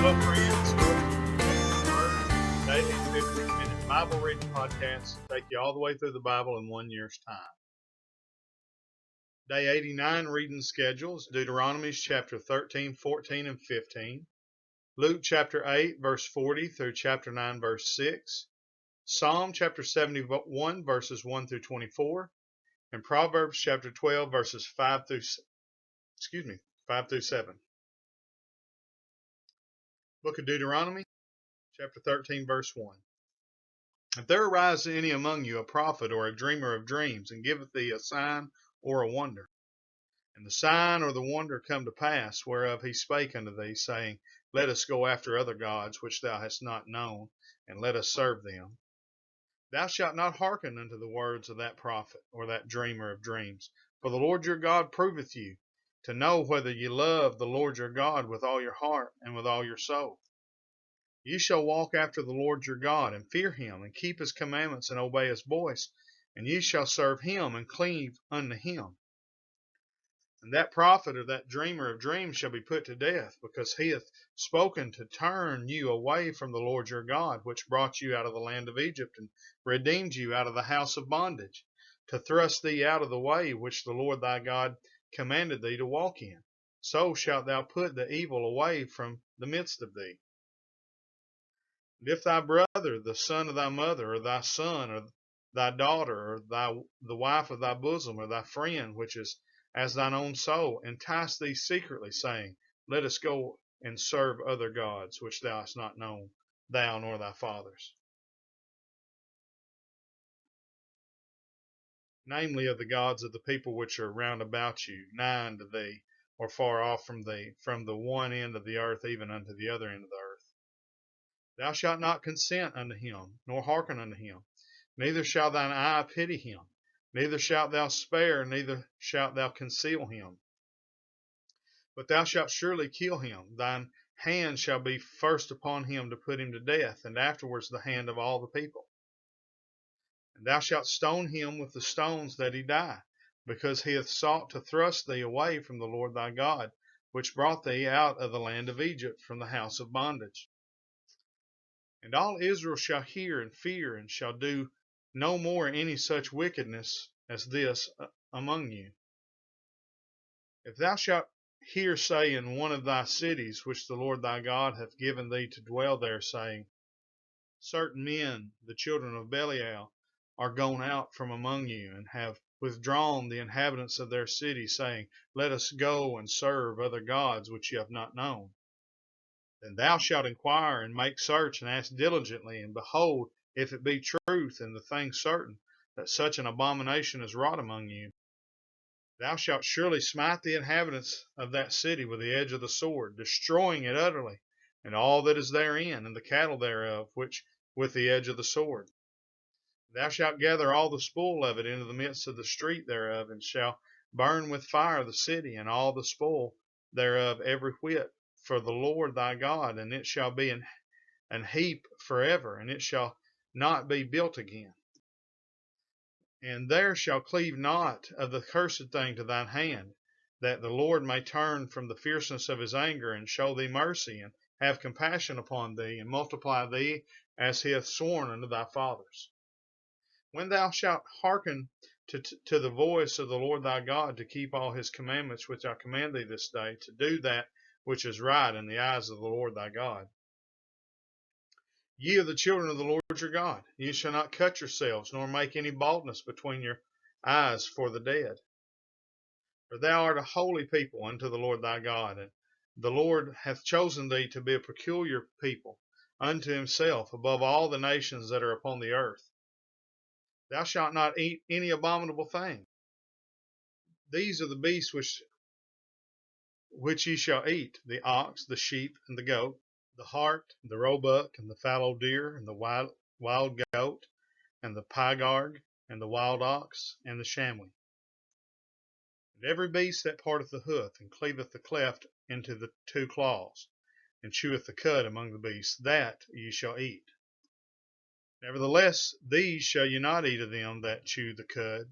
Hello, friends. Welcome to Daily 15-minute Bible reading podcast. Take you all the way through the Bible in 1 year's time. Day 89 reading schedules: Deuteronomy chapter 13, 14, and 15. Luke chapter 8, verse 40 through chapter 9, verse 6. Psalm chapter 71, verses 1 through 24. And Proverbs chapter 12, verses 5 through 7. Book of Deuteronomy, chapter 13, verse 1. If there arise any among you a prophet or a dreamer of dreams, and giveth thee a sign or a wonder, and the sign or the wonder come to pass, whereof he spake unto thee, saying, Let us go after other gods which thou hast not known, and let us serve them, thou shalt not hearken unto the words of that prophet or that dreamer of dreams. For the Lord your God proveth you, to know whether ye love the Lord your God with all your heart and with all your soul. Ye shall walk after the Lord your God, and fear him, and keep his commandments, and obey his voice, and ye shall serve him, and cleave unto him. And that prophet or that dreamer of dreams shall be put to death, because he hath spoken to turn you away from the Lord your God, which brought you out of the land of Egypt, and redeemed you out of the house of bondage, to thrust thee out of the way which the Lord thy God commanded thee to walk in. So shalt thou put the evil away from the midst of thee. And if thy brother, the son of thy mother, or thy son, or thy daughter, or the wife of thy bosom, or thy friend, which is as thine own soul, entice thee secretly, saying, Let us go and serve other gods, which thou hast not known, thou nor thy fathers. Namely, of the gods of the people which are round about you, nigh unto thee, or far off from thee, from the one end of the earth even unto the other end of the earth. Thou shalt not consent unto him, nor hearken unto him, neither shall thine eye pity him, neither shalt thou spare, neither shalt thou conceal him. But thou shalt surely kill him. Thine hand shall be first upon him to put him to death, and afterwards the hand of all the people. And thou shalt stone him with the stones that he die, because he hath sought to thrust thee away from the Lord thy God, which brought thee out of the land of Egypt, from the house of bondage. And all Israel shall hear and fear, and shall do no more any such wickedness as this among you. If thou shalt hear say in one of thy cities, which the Lord thy God hath given thee to dwell there, saying, Certain men, the children of Belial, are gone out from among you, and have withdrawn the inhabitants of their city, saying, Let us go and serve other gods which ye have not known. Then thou shalt inquire, and make search, and ask diligently, and behold, if it be truth, and the thing certain, that such an abomination is wrought among you, thou shalt surely smite the inhabitants of that city with the edge of the sword, destroying it utterly, and all that is therein, and the cattle thereof, which with the edge of the sword. Thou shalt gather all the spoil of it into the midst of the street thereof, and shalt burn with fire the city, and all the spoil thereof every whit, for the Lord thy God, and it shall be an heap forever, and it shall not be built again. And there shall cleave not of the cursed thing to thine hand, that the Lord may turn from the fierceness of his anger, and show thee mercy, and have compassion upon thee, and multiply thee as he hath sworn unto thy fathers. When thou shalt hearken to the voice of the Lord thy God, to keep all his commandments which I command thee this day, to do that which is right in the eyes of the Lord thy God. Ye are the children of the Lord your God. Ye shall not cut yourselves, nor make any baldness between your eyes for the dead. For thou art a holy people unto the Lord thy God, and the Lord hath chosen thee to be a peculiar people unto himself above all the nations that are upon the earth. Thou shalt not eat any abominable thing. These are the beasts which ye shall eat: the ox, the sheep, and the goat, the hart, the roebuck, and the fallow deer, and the wild goat, and the pygarg, and the wild ox, and the chamois. And every beast that parteth the hoof, and cleaveth the cleft into the two claws, and cheweth the cud among the beasts, that ye shall eat. Nevertheless, these shall ye not eat of them that chew the cud,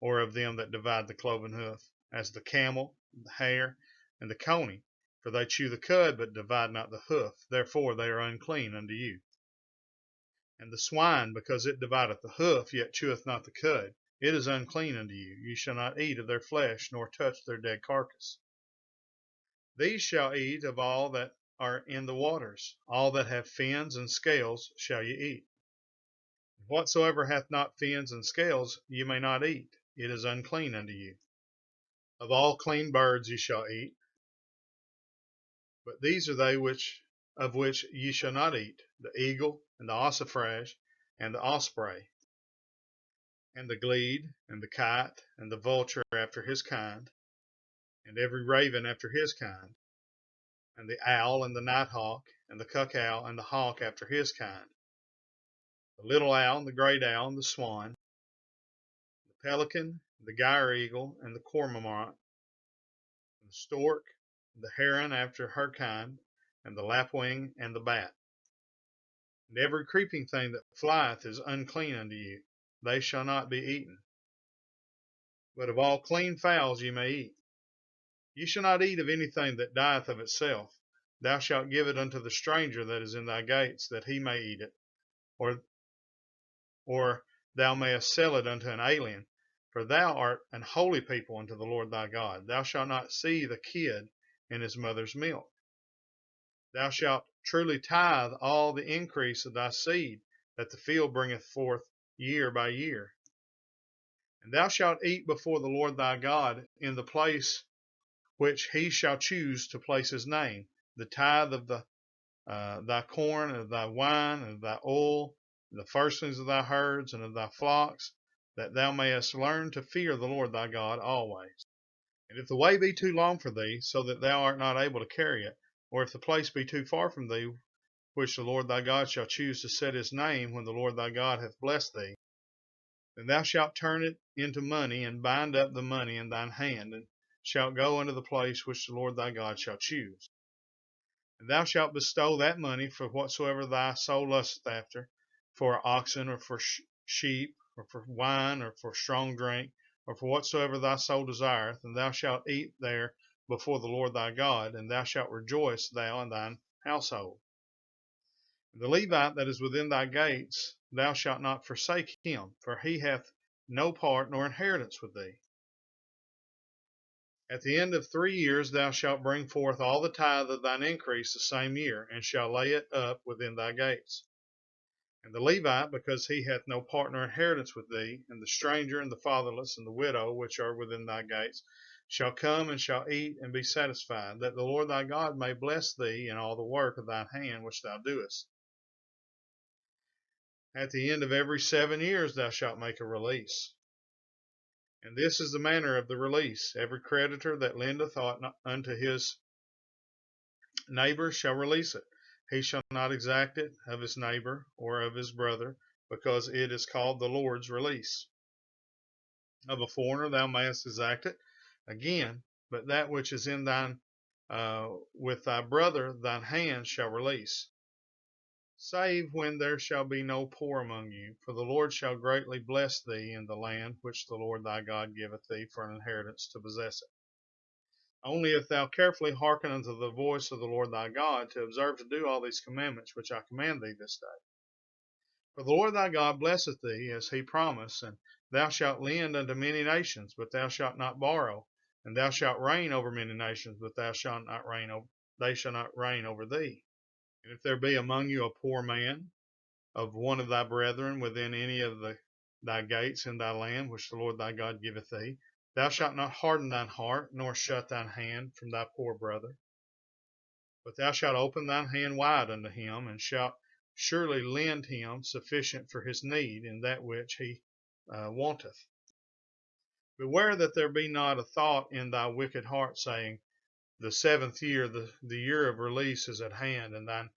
or of them that divide the cloven hoof, as the camel, the hare, and the coney, For they chew the cud, but divide not the hoof. Therefore they are unclean unto you. And the swine, because it divideth the hoof, yet cheweth not the cud, it is unclean unto you. You shall not eat of their flesh, nor touch their dead carcass. These shall eat of all that are in the waters. All that have fins and scales shall ye eat. Whatsoever hath not fins and scales ye may not eat. It is unclean unto you. Of all clean birds ye shall eat. But these are they of which ye shall not eat: the eagle, and the ossifrage, and the osprey, and the glede, and the kite, and the vulture after his kind, and every raven after his kind, and the owl, and the nighthawk, and the cuckow, and the hawk after his kind, the little owl, and the great owl, and the swan, the pelican, the gyre eagle, and the cormorant, and the stork, the heron after her kind, and the lapwing, and the bat. And every creeping thing that flieth is unclean unto you. They shall not be eaten. But of all clean fowls ye may eat. Ye shall not eat of anything that dieth of itself. Thou shalt give it unto the stranger that is in thy gates, that he may eat it, or thou mayest sell it unto an alien. For thou art an holy people unto the Lord thy God. Thou shalt not see the kid in his mother's milk. Thou shalt truly tithe all the increase of thy seed that the field bringeth forth year by year. And thou shalt eat before the Lord thy God in the place which he shall choose to place his name, the tithe of thy corn, and of thy wine, and of thy oil, and the firstlings of thy herds, and of thy flocks, that thou mayest learn to fear the Lord thy God always. And if the way be too long for thee, so that thou art not able to carry it, or if the place be too far from thee, which the Lord thy God shall choose to set his name when the Lord thy God hath blessed thee, then thou shalt turn it into money, and bind up the money in thine hand, and shalt go unto the place which the Lord thy God shall choose. And thou shalt bestow that money for whatsoever thy soul lusteth after, for oxen, or for sheep, or for wine, or for strong drink, or for whatsoever thy soul desireth, and thou shalt eat there before the Lord thy God, and thou shalt rejoice, thou and thine household. The Levite that is within thy gates, thou shalt not forsake him, for he hath no part nor inheritance with thee. At the end of 3 years thou shalt bring forth all the tithe of thine increase the same year, and shalt lay it up within thy gates. And the Levite, because he hath no part nor inheritance with thee, and the stranger, and the fatherless, and the widow, which are within thy gates, shall come and shall eat and be satisfied, that the Lord thy God may bless thee in all the work of thine hand which thou doest. At the end of every 7 years thou shalt make a release. And this is the manner of the release: every creditor that lendeth aught unto his neighbor shall release it. He shall not exact it of his neighbor or of his brother, because it is called the Lord's release. Of a foreigner thou mayest exact it again, but that which is in thine with thy brother thine hand shall release, save when there shall be no poor among you. For the Lord shall greatly bless thee in the land which the Lord thy God giveth thee for an inheritance to possess it. Only if thou carefully hearken unto the voice of the Lord thy God, to observe to do all these commandments which I command thee this day. For the Lord thy God blesseth thee, as he promised, and thou shalt lend unto many nations, but thou shalt not borrow, and thou shalt reign over many nations, but they shall not reign over thee. And if there be among you a poor man of one of thy brethren within any of thy gates in thy land, which the Lord thy God giveth thee, thou shalt not harden thine heart, nor shut thine hand from thy poor brother, but thou shalt open thine hand wide unto him, and shalt surely lend him sufficient for his need in that which he wanteth. Beware that there be not a thought in thy wicked heart, saying, the 7th year, the year of release, is at hand, and thine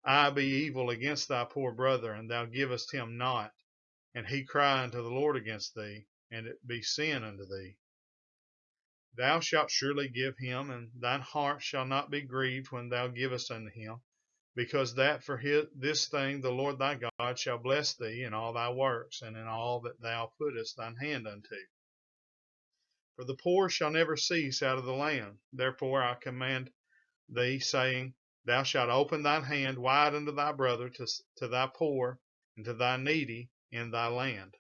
eye be evil against thy poor brother, and thou givest him not, and he cry unto the Lord against thee, and it be sin unto thee. Thou shalt surely give him, and thine heart shall not be grieved when thou givest unto him, because that for this thing the Lord thy God shall bless thee in all thy works, and in all that thou puttest thine hand unto. For the poor shall never cease out of the land. Therefore I command thee, saying, Thou shalt open thine hand wide unto thy brother, to thy poor, and to thy needy in thy land.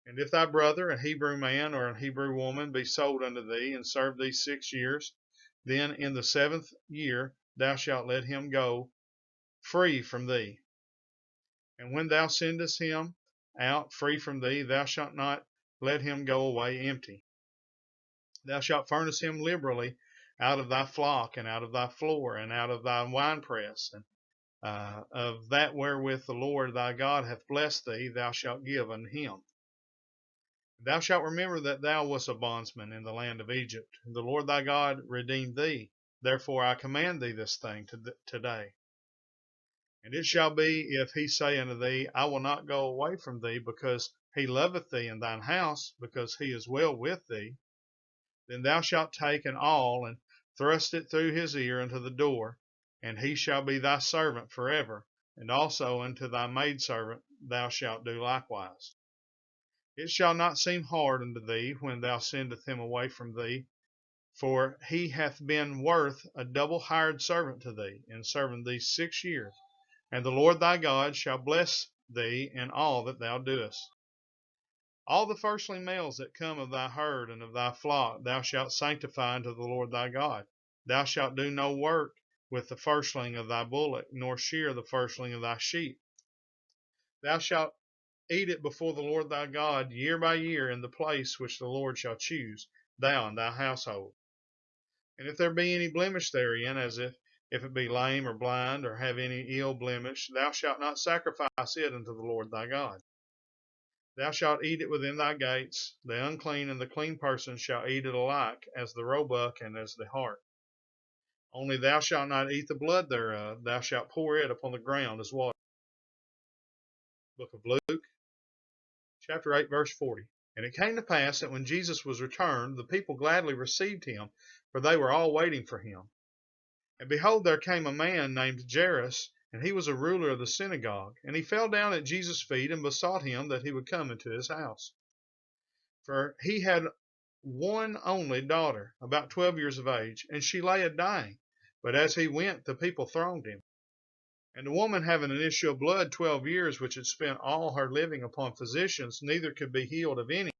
And if thy brother, a Hebrew man or a Hebrew woman, be sold unto thee, and serve thee 6 years, then in the 7th year thou shalt let him go free from thee. And when thou sendest him out free from thee, thou shalt not let him go away empty. Thou shalt furnish him liberally out of thy flock, and out of thy floor, and out of thy winepress, and of that wherewith the Lord thy God hath blessed thee, thou shalt give unto him. Thou shalt remember that thou wast a bondsman in the land of Egypt, and the Lord thy God redeemed thee. Therefore I command thee this thing today. And it shall be, if he say unto thee, I will not go away from thee, because he loveth thee in thine house, because he is well with thee, then thou shalt take an awl, and thrust it through his ear unto the door, and he shall be thy servant forever, and also unto thy maidservant thou shalt do likewise. It shall not seem hard unto thee when thou sendest him away from thee, for he hath been worth a double hired servant to thee, in serving thee 6 years. And the Lord thy God shall bless thee in all that thou doest. All the firstling males that come of thy herd and of thy flock thou shalt sanctify unto the Lord thy God. Thou shalt do no work with the firstling of thy bullock, nor shear the firstling of thy sheep. Thou shalt eat it before the Lord thy God year by year in the place which the Lord shall choose, thou and thy household. And if there be any blemish therein, as if it be lame or blind, or have any ill blemish, thou shalt not sacrifice it unto the Lord thy God. Thou shalt eat it within thy gates. The unclean and the clean person shall eat it alike, as the roebuck and as the hart. Only thou shalt not eat the blood thereof. Thou shalt pour it upon the ground as water. Book of Luke, chapter 8, verse 40. And it came to pass that when Jesus was returned, the people gladly received him, for they were all waiting for him. And behold, there came a man named Jairus, and he was a ruler of the synagogue. And he fell down at Jesus' feet and besought him that he would come into his house. For he had one only daughter, about 12 years of age, and she lay a dying. But as he went, the people thronged him. And the woman having an issue of blood 12 years, which had spent all her living upon physicians, neither could be healed of any,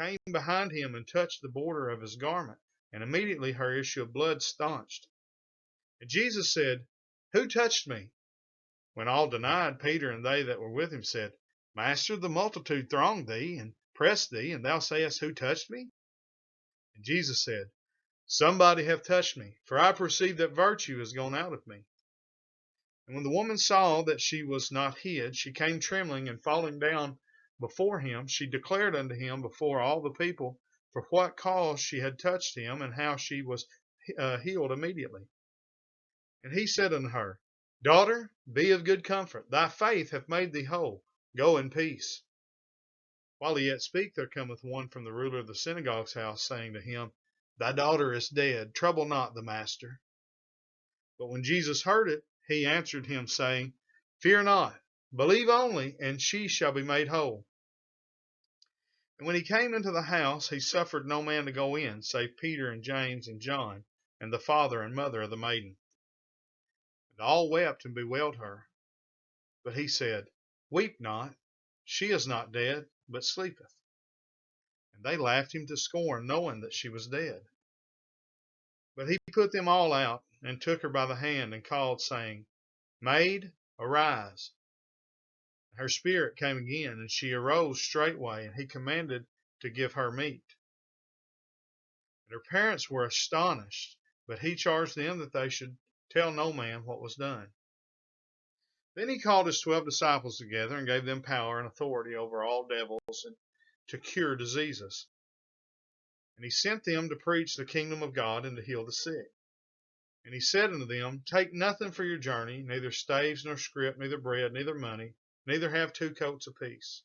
came behind him and touched the border of his garment, and immediately her issue of blood staunched. And Jesus said, Who touched me? When all denied, Peter and they that were with him said, Master, the multitude thronged thee and pressed thee, and thou sayest, Who touched me? And Jesus said, Somebody hath touched me, for I perceive that virtue is gone out of me. And when the woman saw that she was not hid, she came trembling, and falling down before him, she declared unto him before all the people for what cause she had touched him, and how she was healed immediately. And he said unto her, Daughter, be of good comfort. Thy faith hath made thee whole. Go in peace. While he yet spake, there cometh one from the ruler of the synagogue's house, saying to him, Thy daughter is dead. Trouble not the master. But when Jesus heard it, he answered him, saying, Fear not, believe only, and she shall be made whole. And when he came into the house, he suffered no man to go in, save Peter and James and John, and the father and mother of the maiden. And all wept and bewailed her. But he said, Weep not, she is not dead, but sleepeth. And they laughed him to scorn, knowing that she was dead. But he put them all out, and took her by the hand, and called, saying, Maid, arise. And her spirit came again, and she arose straightway, and he commanded to give her meat. And her parents were astonished, but he charged them that they should tell no man what was done. Then he called his 12 disciples together, and gave them power and authority over all devils, and to cure diseases. And he sent them to preach the kingdom of God, and to heal the sick. And he said unto them, Take nothing for your journey, neither staves, nor scrip, neither bread, neither money, neither have 2 coats apiece.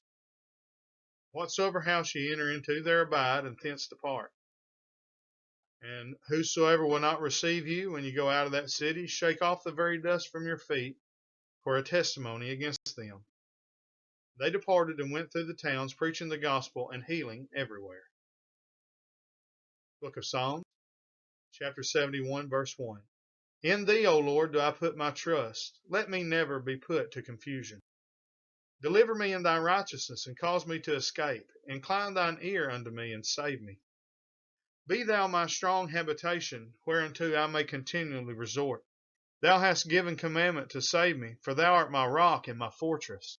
Whatsoever house ye enter into, there abide, and thence depart. And whosoever will not receive you when you go out of that city, shake off the very dust from your feet for a testimony against them. They departed and went through the towns, preaching the gospel and healing everywhere. Book of Psalms, Chapter 71, verse 1. In thee, O Lord, do I put my trust. Let me never be put to confusion. Deliver me in thy righteousness, and cause me to escape. Incline thine ear unto me, and save me. Be thou my strong habitation, whereunto I may continually resort. Thou hast given commandment to save me, for thou art my rock and my fortress.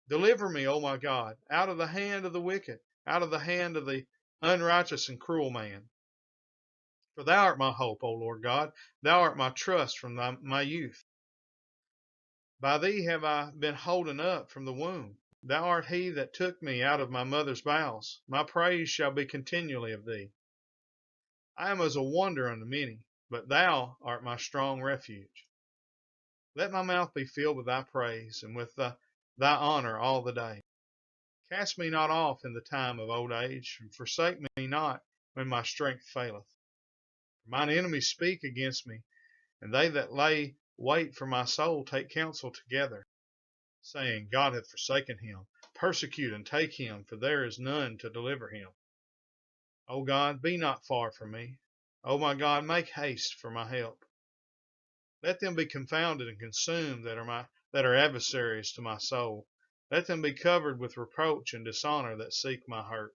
Deliver me, O my God, out of the hand of the wicked, out of the hand of the unrighteous and cruel man. For thou art my hope, O Lord God, thou art my trust from my youth. By thee have I been holden up from the womb. Thou art he that took me out of my mother's bowels. My praise shall be continually of thee. I am as a wonder unto many, but thou art my strong refuge. Let my mouth be filled with thy praise, and with thy honor all the day. Cast me not off in the time of old age, and forsake me not when my strength faileth. For mine enemies speak against me, and they that lay wait for my soul take counsel together, saying, God hath forsaken him. Persecute and take him, for there is none to deliver him. O God, be not far from me. O my God, make haste for my help. Let them be confounded and consumed that are adversaries to my soul. Let them be covered with reproach and dishonor that seek my hurt.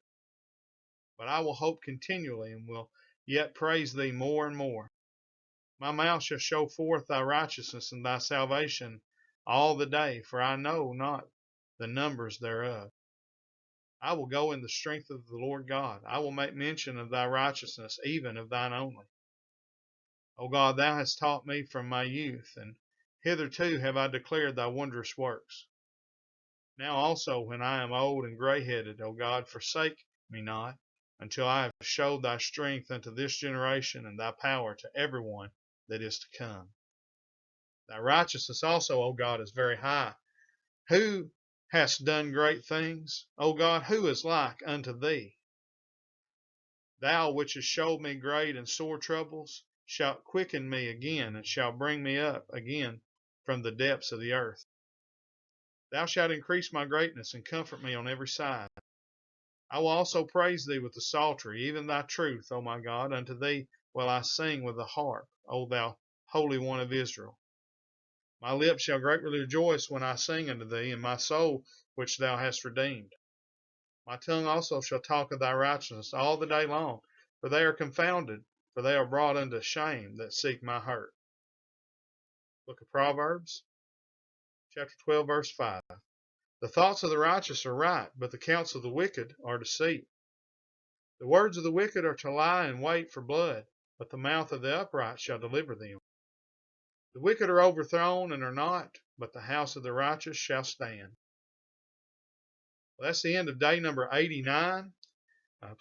But I will hope continually, and will yet praise thee more and more. My mouth shall show forth thy righteousness and thy salvation all the day, for I know not the numbers thereof. I will go in the strength of the Lord God. I will make mention of thy righteousness, even of thine only. O God, thou hast taught me from my youth, and hitherto have I declared thy wondrous works. Now also, when I am old and gray-headed, O God, forsake me not, until I have showed thy strength unto this generation, and thy power to every one that is to come. Thy righteousness also, O God, is very high. Who hast done great things? O God, who is like unto thee? Thou which hast showed me great and sore troubles, shalt quicken me again, and shalt bring me up again from the depths of the earth. Thou shalt increase my greatness, and comfort me on every side. I will also praise thee with the psaltery, even thy truth, O my God. Unto thee will I sing with the harp, O thou Holy One of Israel. My lips shall greatly rejoice when I sing unto thee, and my soul which thou hast redeemed. My tongue also shall talk of thy righteousness all the day long, for they are confounded, for they are brought unto shame that seek my hurt. Book of Proverbs, chapter 12, verse 5. The thoughts of the righteous are right, but the counsel of the wicked are deceit. The words of the wicked are to lie in wait for blood, but the mouth of the upright shall deliver them. The wicked are overthrown and are not, but the house of the righteous shall stand. Well, that's the end of day number 89.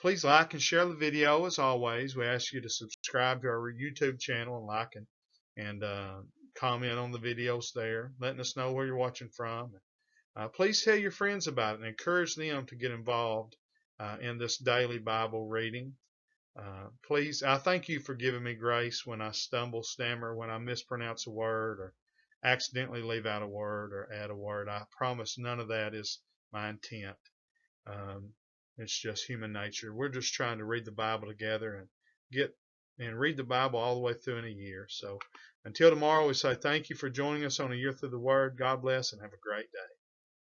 Please like and share the video. As always, we ask you to subscribe to our YouTube channel and like and comment on the videos there, letting us know where you're watching from. Please tell your friends about it and encourage them to get involved in this daily Bible reading. Please, I thank you for giving me grace when I stumble, stammer, when I mispronounce a word, or accidentally leave out a word or add a word. I promise none of that is my intent. It's just human nature. We're just trying to read the Bible together and read the Bible all the way through in a year. So until tomorrow, we say thank you for joining us on A Year Through the Word. God bless and have a great day.